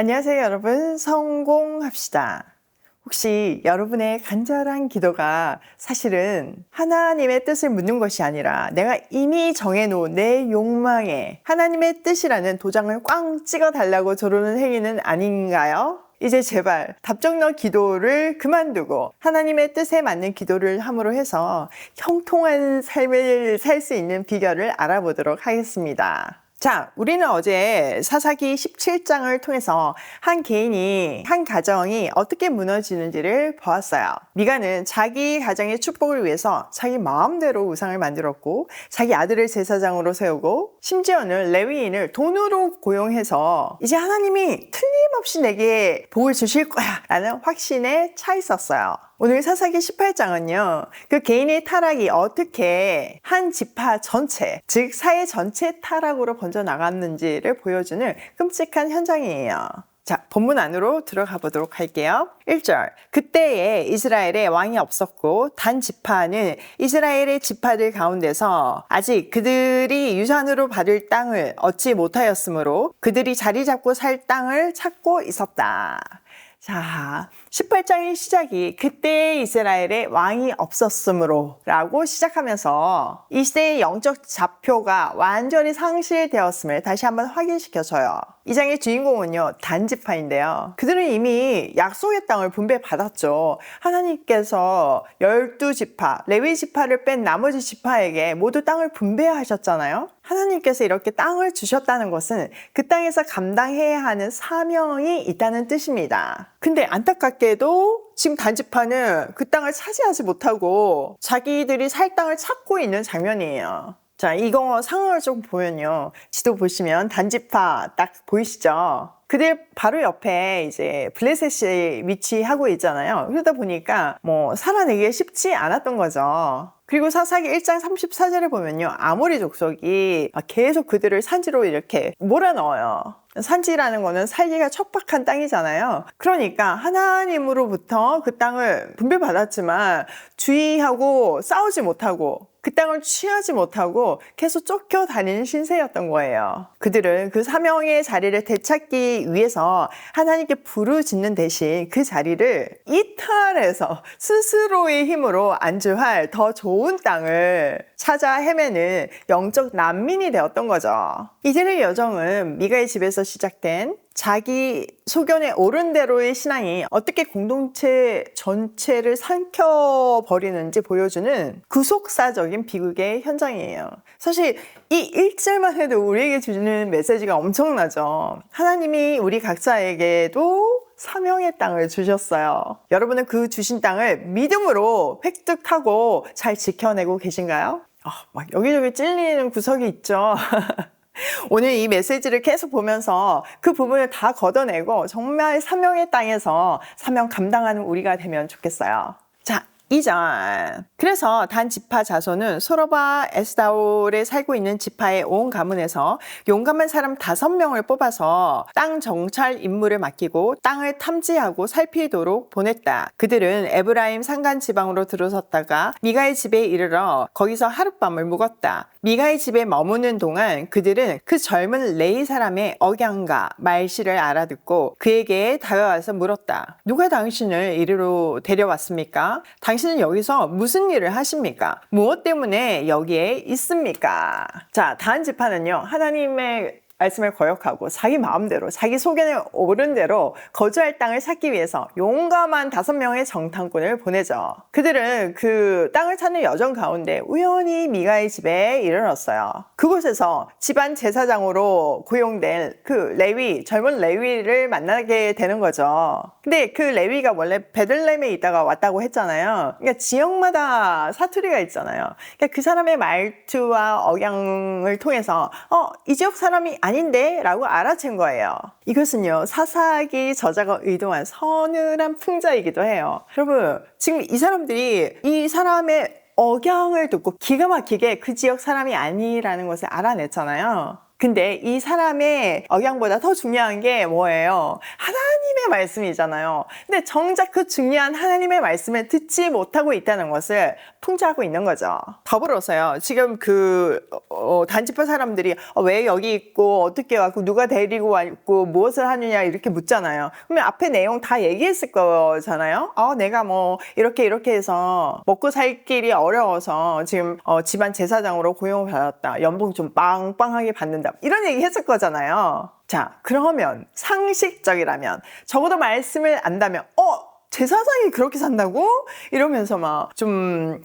안녕하세요, 여러분. 성공합시다. 혹시 여러분의 간절한 기도가 사실은 하나님의 뜻을 묻는 것이 아니라 내가 이미 정해놓은 내 욕망에 하나님의 뜻이라는 도장을 꽝 찍어 달라고 조르는 행위는 아닌가요? 이제 제발 답정너 기도를 그만두고 하나님의 뜻에 맞는 기도를 함으로 해서 형통한 삶을 살 수 있는 비결을 알아보도록 하겠습니다. 자, 우리는 어제 사사기 17장을 통해서 한 개인이, 한 가정이 어떻게 무너지는지를 보았어요. 미가는 자기 가정의 축복을 위해서 자기 마음대로 우상을 만들었고, 자기 아들을 제사장으로 세우고, 심지어는 레위인을 돈으로 고용해서 이제 하나님이 틀림없이 내게 복을 주실 거야 라는 확신에 차 있었어요. 오늘 사사기 18장은요, 그 개인의 타락이 어떻게 한 지파 전체, 즉 사회 전체 타락으로 번져 나갔는지를 보여주는 끔찍한 현장이에요. 자, 본문 안으로 들어가 보도록 할게요. 1절, 그때에 이스라엘에 왕이 없었고 단 지파는 이스라엘의 지파들 가운데서 아직 그들이 유산으로 받을 땅을 얻지 못하였으므로 그들이 자리 잡고 살 땅을 찾고 있었다. 자, 18장의 시작이 그때 이스라엘에 왕이 없었으므로 라고 시작하면서 이 시대의 영적 좌표가 완전히 상실되었음을 다시 한번 확인시켜줘요. 이 장의 주인공은요, 단지파인데요. 그들은 이미 약속의 땅을 분배받았죠. 하나님께서 12지파, 레위 지파를 뺀 나머지 지파에게 모두 땅을 분배하셨잖아요. 하나님께서 이렇게 땅을 주셨다는 것은 그 땅에서 감당해야 하는 사명이 있다는 뜻입니다. 근데 안타깝게도 지금 단지파는 그 땅을 차지하지 못하고 자기들이 살 땅을 찾고 있는 장면이에요. 자, 이거 상황을 좀 보면요. 지도 보시면 단지파 딱 보이시죠? 그들 바로 옆에 이제 블레셋이 위치하고 있잖아요. 그러다 보니까 살아내기가 쉽지 않았던 거죠. 그리고 사사기 1장 34절을 보면요. 아모리 족속이 계속 그들을 산지로 이렇게 몰아넣어요. 산지라는 거는 살기가 척박한 땅이잖아요. 그러니까 하나님으로부터 그 땅을 분배받았지만 주의하고 싸우지 못하고 그 땅을 취하지 못하고 계속 쫓겨다니는 신세였던 거예요. 그들은 그 사명의 자리를 되찾기 위해서 하나님께 부르짖는 대신 그 자리를 이탈해서 스스로의 힘으로 안주할 더 좋은 땅을 찾아 헤매는 영적 난민이 되었던 거죠. 이들의 여정은 미가의 집에서 시작된 자기 소견에 옳은 대로의 신앙이 어떻게 공동체 전체를 삼켜버리는지 보여주는 구속사적인 비극의 현장이에요. 사실 이 1절만 해도 우리에게 주는 메시지가 엄청나죠. 하나님이 우리 각자에게도 사명의 땅을 주셨어요. 여러분은 그 주신 땅을 믿음으로 획득하고 잘 지켜내고 계신가요? 막 여기저기 찔리는 구석이 있죠. 오늘 이 메시지를 계속 보면서 그 부분을 다 걷어내고 정말 사명의 땅에서 사명 감당하는 우리가 되면 좋겠어요. 자, 2장. 그래서 단 지파 자손은 소로바 에스다올에 살고 있는 지파의 온 가문에서 용감한 사람 5명을 뽑아서 땅 정찰 임무를 맡기고 땅을 탐지하고 살피도록 보냈다. 그들은 에브라임 산간 지방으로 들어섰다가 미가의 집에 이르러 거기서 하룻밤을 묵었다. 미가의 집에 머무는 동안 그들은 그 젊은 레위 사람의 억양과 말실을 알아듣고 그에게 다가가서 물었다. 누가 당신을 이리로 데려왔습니까? 당신은 여기서 무슨 일을 하십니까? 무엇 때문에 여기에 있습니까? 자, 단 지파는요, 하나님의 말씀을 거역하고 자기 마음대로 자기 소견에 옳은 대로 거주할 땅을 찾기 위해서 용감한 5명의 정탐꾼을 보내죠. 그들은 그 땅을 찾는 여정 가운데 우연히 미가의 집에 이르렀어요. 그곳에서 집안 제사장으로 고용된 그 젊은 레위를 만나게 되는 거죠. 근데 그 레위가 원래 베들레헴에 있다가 왔다고 했잖아요. 그러니까 지역마다 사투리가 있잖아요. 그러니까 그 사람의 말투와 억양을 통해서 이 지역 사람이 아닌데? 라고 알아챈 거예요. 이것은요, 사사기 저자가 의도한 서늘한 풍자이기도 해요. 여러분, 지금 이 사람들이 이 사람의 억양을 듣고 기가 막히게 그 지역 사람이 아니라는 것을 알아냈잖아요. 근데 이 사람의 억양보다 더 중요한 게 뭐예요? 하나님의 말씀이잖아요. 근데 정작 그 중요한 하나님의 말씀을 듣지 못하고 있다는 것을 풍자하고 있는 거죠. 더불어서요, 지금 단지파 사람들이 왜 여기 있고 어떻게 왔고 누가 데리고 왔고 무엇을 하느냐 이렇게 묻잖아요. 그러면 앞에 내용 다 얘기했을 거잖아요. 내가 뭐 이렇게 해서 먹고 살 길이 어려워서 지금 집안 제사장으로 고용을 받았다. 연봉 좀 빵빵하게 받는다. 이런 얘기 했을 거잖아요. 자, 그러면 상식적이라면 적어도 말씀을 안다면 제사장이 그렇게 산다고? 이러면서 막 좀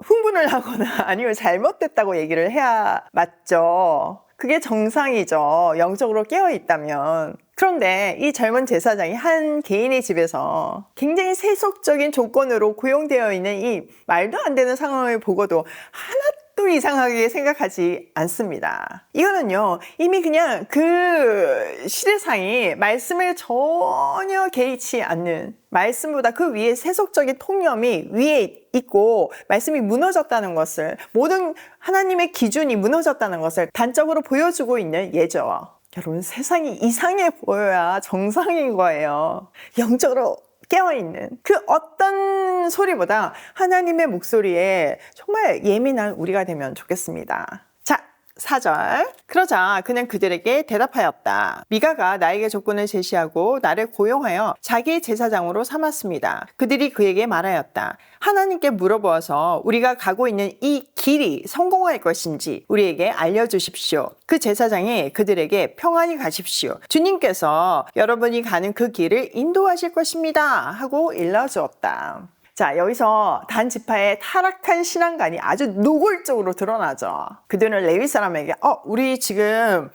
흥분을 하거나 아니면 잘못됐다고 얘기를 해야 맞죠. 그게 정상이죠. 영적으로 깨어 있다면. 그런데 이 젊은 제사장이 한 개인의 집에서 굉장히 세속적인 조건으로 고용되어 있는 이 말도 안 되는 상황을 보고도 하나도 이상하게 생각하지 않습니다. 이거는요, 이미 그냥 그 시대상이 말씀을 전혀 개의치 않는, 말씀보다 그 위에 세속적인 통념이 위에 있고 말씀이 무너졌다는 것을, 모든 하나님의 기준이 무너졌다는 것을 단적으로 보여주고 있는 예죠. 여러분, 세상이 이상해 보여야 정상인 거예요. 영적으로 깨어있는 그 어떤 소리보다 하나님의 목소리에 정말 예민한 우리가 되면 좋겠습니다. 자, 4절. 그러자 그는 그들에게 대답하였다. 미가가 나에게 조건을 제시하고 나를 고용하여 자기 제사장으로 삼았습니다. 그들이 그에게 말하였다. 하나님께 물어보아서 우리가 가고 있는 이 길이 성공할 것인지 우리에게 알려주십시오. 그 제사장이 그들에게 평안히 가십시오. 주님께서 여러분이 가는 그 길을 인도하실 것입니다. 하고 일러주었다. 자, 여기서 단 지파의 타락한 신앙관이 아주 노골적으로 드러나죠. 그들은 레위 사람에게 우리 지금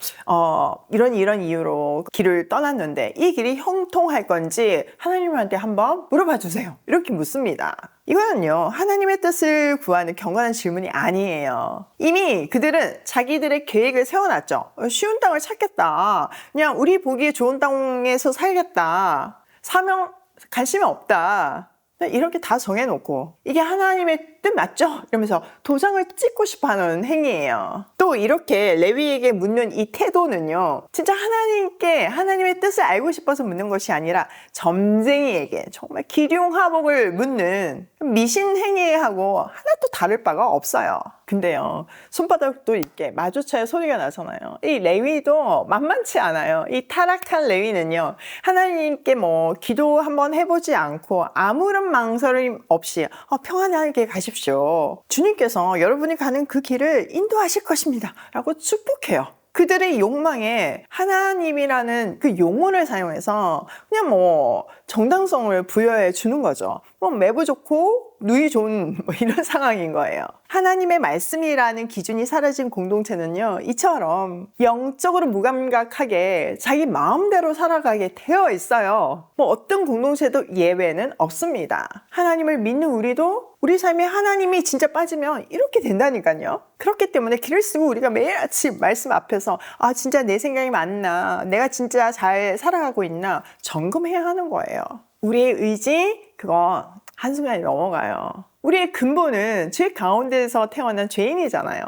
이런 이유로 길을 떠났는데 이 길이 형통할 건지 하나님한테 한번 물어봐 주세요. 이렇게 묻습니다. 이거는요, 하나님의 뜻을 구하는 경건한 질문이 아니에요. 이미 그들은 자기들의 계획을 세워놨죠. 쉬운 땅을 찾겠다. 그냥 우리 보기에 좋은 땅에서 살겠다. 사명 관심이 없다. 이렇게 다 정해놓고 이게 하나님의 뜻 맞죠? 이러면서 도장을 찍고 싶어하는 행위예요. 또 이렇게 레위에게 묻는 이 태도는요, 진짜 하나님의 뜻을 알고 싶어서 묻는 것이 아니라 점쟁이에게 정말 기륭하복을 묻는 미신 행위하고 하나도 다를 바가 없어요. 근데요, 손바닥도 이렇게 마주쳐야 소리가 나잖아요. 이 레위도 만만치 않아요. 이 타락한 레위는요, 하나님께 기도 한번 해보지 않고 아무런 망설임 없이 평안하게 가십시오. 주님께서 여러분이 가는 그 길을 인도하실 것입니다. 라고 축복해요. 그들의 욕망에 하나님이라는 그 용어를 사용해서 그냥 정당성을 부여해 주는 거죠. 매부 좋고 누이 좋은 이런 상황인 거예요. 하나님의 말씀이라는 기준이 사라진 공동체는요, 이처럼 영적으로 무감각하게 자기 마음대로 살아가게 되어 있어요. 어떤 공동체도 예외는 없습니다. 하나님을 믿는 우리도 우리 삶에 하나님이 진짜 빠지면 이렇게 된다니까요. 그렇기 때문에 길을 쓰고 우리가 매일 아침 말씀 앞에서 진짜 내 생각이 맞나, 내가 진짜 잘 살아가고 있나 점검해야 하는 거예요. 우리의 의지, 그거 한순간에 넘어가요. 우리의 근본은 죄 가운데서 태어난 죄인이잖아요.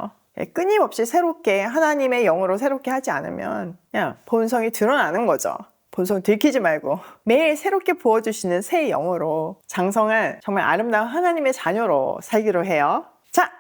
끊임없이 새롭게 하나님의 영으로 새롭게 하지 않으면 그냥 본성이 드러나는 거죠. 본성 들키지 말고 매일 새롭게 부어주시는 새 영으로 장성한 정말 아름다운 하나님의 자녀로 살기로 해요. 자,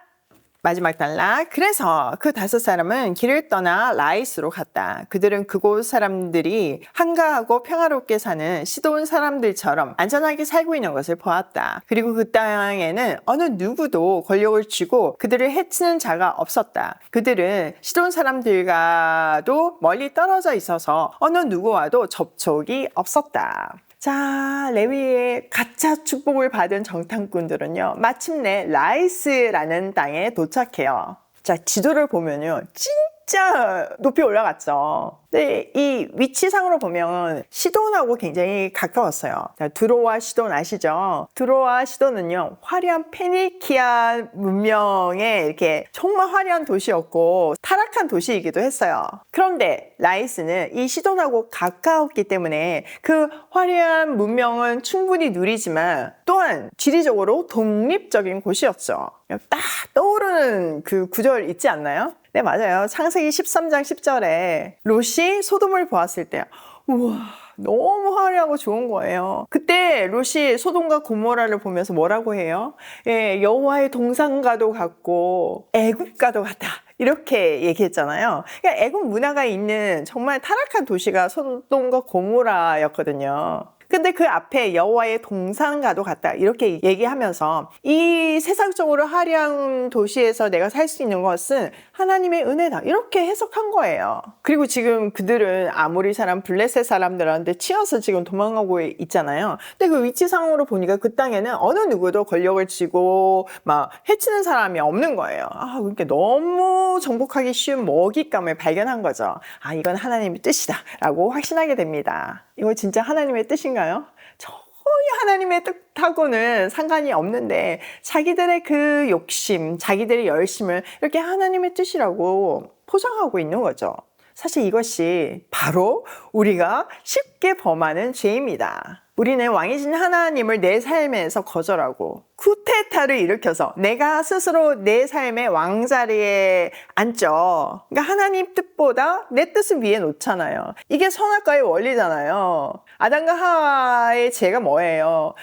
마지막 단락. 그래서 그 5사람은 길을 떠나 라이스로 갔다. 그들은 그곳 사람들이 한가하고 평화롭게 사는 시돈 사람들처럼 안전하게 살고 있는 것을 보았다. 그리고 그 땅에는 어느 누구도 권력을 쥐고 그들을 해치는 자가 없었다. 그들은 시돈 사람들과도 멀리 떨어져 있어서 어느 누구와도 접촉이 없었다. 자, 레위의 가짜 축복을 받은 정탐꾼들은요, 마침내 라이스라는 땅에 도착해요. 자, 지도를 보면요, 진짜 높이 올라갔죠. 근데 이 위치상으로 보면 시돈하고 굉장히 가까웠어요. 자, 두로와 시돈 아시죠? 두로와 시돈은요, 화려한 페니키아 문명의 이렇게 정말 화려한 도시였고 타락한 도시이기도 했어요. 그런데 라이스는 이 시돈하고 가까웠기 때문에 그 화려한 문명은 충분히 누리지만 또한 지리적으로 독립적인 곳이었죠. 딱 떠오르는 그 구절 있지 않나요? 네, 맞아요. 창세기 13장 10절에 롯이 소돔을 보았을 때 우와, 너무 화려하고 좋은 거예요. 그때 롯이 소돔과 고모라를 보면서 뭐라고 해요? 예, 여호와의 동산과도 같고 애굽과도 같다. 이렇게 얘기했잖아요. 그러니까 애굽 문화가 있는 정말 타락한 도시가 소돔과 고모라였거든요. 근데 그 앞에 여호와의 동산과도 같다 이렇게 얘기하면서 이 세상적으로 화려한 도시에서 내가 살 수 있는 것은 하나님의 은혜다 이렇게 해석한 거예요. 그리고 지금 그들은 아모리 사람, 블레셋 사람들한테 치여서 지금 도망가고 있잖아요. 근데 그 위치상으로 보니까 그 땅에는 어느 누구도 권력을 쥐고 막 해치는 사람이 없는 거예요. 그러니까 너무 정복하기 쉬운 먹잇감을 발견한 거죠. 이건 하나님의 뜻이다 라고 확신하게 됩니다. 이거 진짜 하나님의 뜻인가요? 전혀 하나님의 뜻하고는 상관이 없는데 자기들의 그 욕심, 자기들의 열심을 이렇게 하나님의 뜻이라고 포장하고 있는 거죠. 사실 이것이 바로 우리가 쉽게 범하는 죄입니다. 우리는 왕이신 하나님을 내 삶에서 거절하고 쿠데타를 일으켜서 내가 스스로 내 삶의 왕자리에 앉죠. 그러니까 하나님 뜻보다 내 뜻을 위에 놓잖아요. 이게 선악과의 원리잖아요. 아담과 하와의 죄가 뭐예요?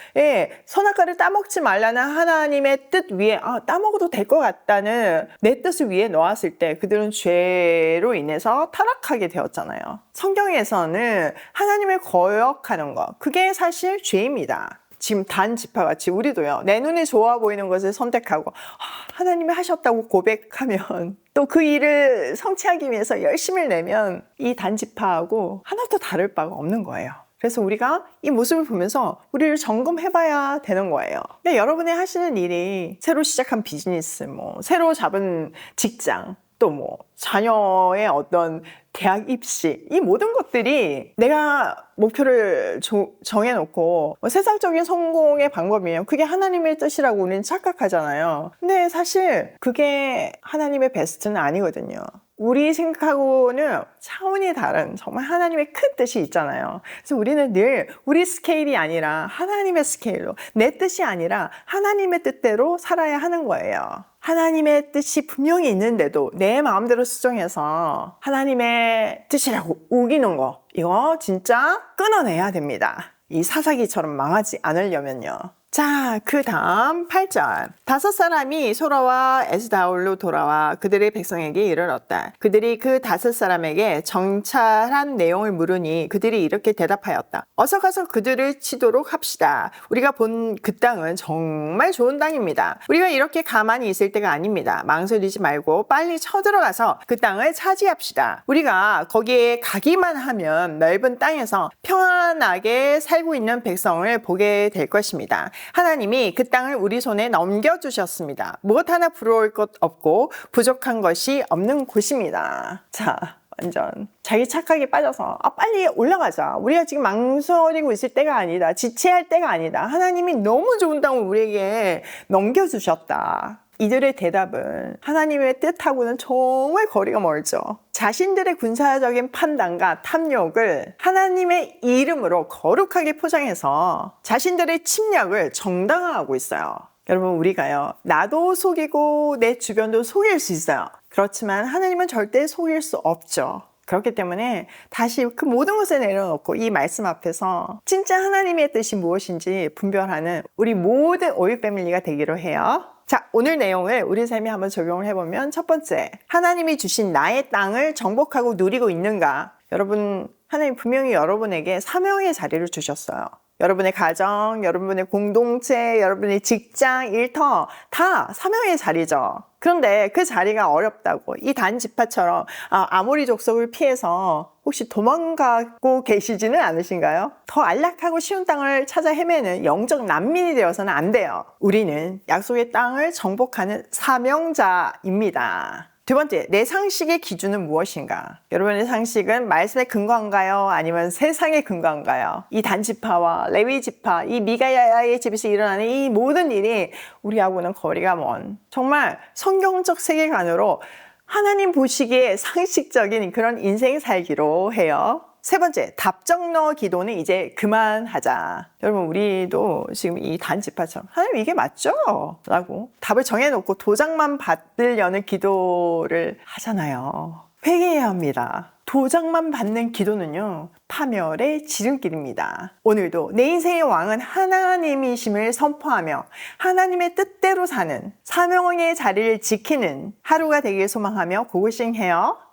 선악과를 따먹지 말라는 하나님의 뜻 위에 따먹어도 될 것 같다는 내 뜻을 위에 놓았을 때 그들은 죄로 인해서 타락하게 되었잖아요. 성경에서는 하나님을 거역하는 것, 그게 사실 죄입니다. 지금 단 지파같이 우리도요, 내 눈에 좋아 보이는 것을 선택하고 하나님이 하셨다고 고백하면 또 그 일을 성취하기 위해서 열심을 내면 이 단지파하고 하나도 다를 바가 없는 거예요. 그래서 우리가 이 모습을 보면서 우리를 점검해봐야 되는 거예요. 그러니까 여러분이 하시는 일이 새로 시작한 비즈니스, 새로 잡은 직장, 또 자녀의 어떤 대학 입시, 이 모든 것들이 내가 목표를 정해놓고 세상적인 성공의 방법이면 그게 하나님의 뜻이라고 우리는 착각하잖아요. 근데 사실 그게 하나님의 베스트는 아니거든요. 우리 생각하고는 차원이 다른 정말 하나님의 큰 뜻이 있잖아요. 그래서 우리는 늘 우리 스케일이 아니라 하나님의 스케일로, 내 뜻이 아니라 하나님의 뜻대로 살아야 하는 거예요. 하나님의 뜻이 분명히 있는데도 내 마음대로 수정해서 하나님의 뜻이라고 우기는 거, 이거 진짜 끊어내야 됩니다. 이 사사기처럼 망하지 않으려면요. 자, 그 다음 8절. 5사람이 소라와 에스다올로 돌아와 그들의 백성에게 이르렀다. 그들이 그 5사람에게 정찰한 내용을 물으니 그들이 이렇게 대답하였다. 어서 가서 그들을 치도록 합시다. 우리가 본 그 땅은 정말 좋은 땅입니다. 우리가 이렇게 가만히 있을 때가 아닙니다. 망설이지 말고 빨리 쳐들어가서 그 땅을 차지합시다. 우리가 거기에 가기만 하면 넓은 땅에서 평안하게 살고 있는 백성을 보게 될 것입니다. 하나님이 그 땅을 우리 손에 넘겨주셨습니다. 무엇 하나 부러울 것 없고 부족한 것이 없는 곳입니다. 자, 완전 자기 착각에 빠져서 빨리 올라가자. 우리가 지금 망설이고 있을 때가 아니다. 지체할 때가 아니다. 하나님이 너무 좋은 땅을 우리에게 넘겨주셨다. 이들의 대답은 하나님의 뜻하고는 정말 거리가 멀죠. 자신들의 군사적인 판단과 탐욕을 하나님의 이름으로 거룩하게 포장해서 자신들의 침략을 정당화하고 있어요. 여러분, 우리가요, 나도 속이고 내 주변도 속일 수 있어요. 그렇지만 하나님은 절대 속일 수 없죠. 그렇기 때문에 다시 그 모든 것을 내려놓고 이 말씀 앞에서 진짜 하나님의 뜻이 무엇인지 분별하는 우리 모든 오일 패밀리가 되기로 해요. 자, 오늘 내용을 우리 삶에 한번 적용을 해보면, 첫 번째, 하나님이 주신 나의 땅을 정복하고 누리고 있는가? 여러분, 하나님 분명히 여러분에게 사명의 자리를 주셨어요. 여러분의 가정, 여러분의 공동체, 여러분의 직장, 일터 다 사명의 자리죠. 그런데 그 자리가 어렵다고 이 단지파처럼 아모리 족속을 피해서 혹시 도망가고 계시지는 않으신가요? 더 안락하고 쉬운 땅을 찾아 헤매는 영적 난민이 되어서는 안 돼요. 우리는 약속의 땅을 정복하는 사명자입니다. 두 번째, 내 상식의 기준은 무엇인가? 여러분의 상식은 말씀에 근거한가요? 아니면 세상에 근거한가요? 이 단지파와 레위지파, 이 미가야의 집에서 일어나는 이 모든 일이 우리하고는 거리가 먼, 정말 성경적 세계관으로 하나님 보시기에 상식적인 그런 인생 살기로 해요. 세 번째, 답정너 기도는 이제 그만하자. 여러분, 우리도 지금 이 단지파처럼 하나님 이게 맞죠? 라고 답을 정해놓고 도장만 받으려는 기도를 하잖아요. 회개해야 합니다. 도장만 받는 기도는요, 파멸의 지름길입니다. 오늘도 내 인생의 왕은 하나님이심을 선포하며 하나님의 뜻대로 사는 사명의 자리를 지키는 하루가 되길 소망하며 고고싱해요.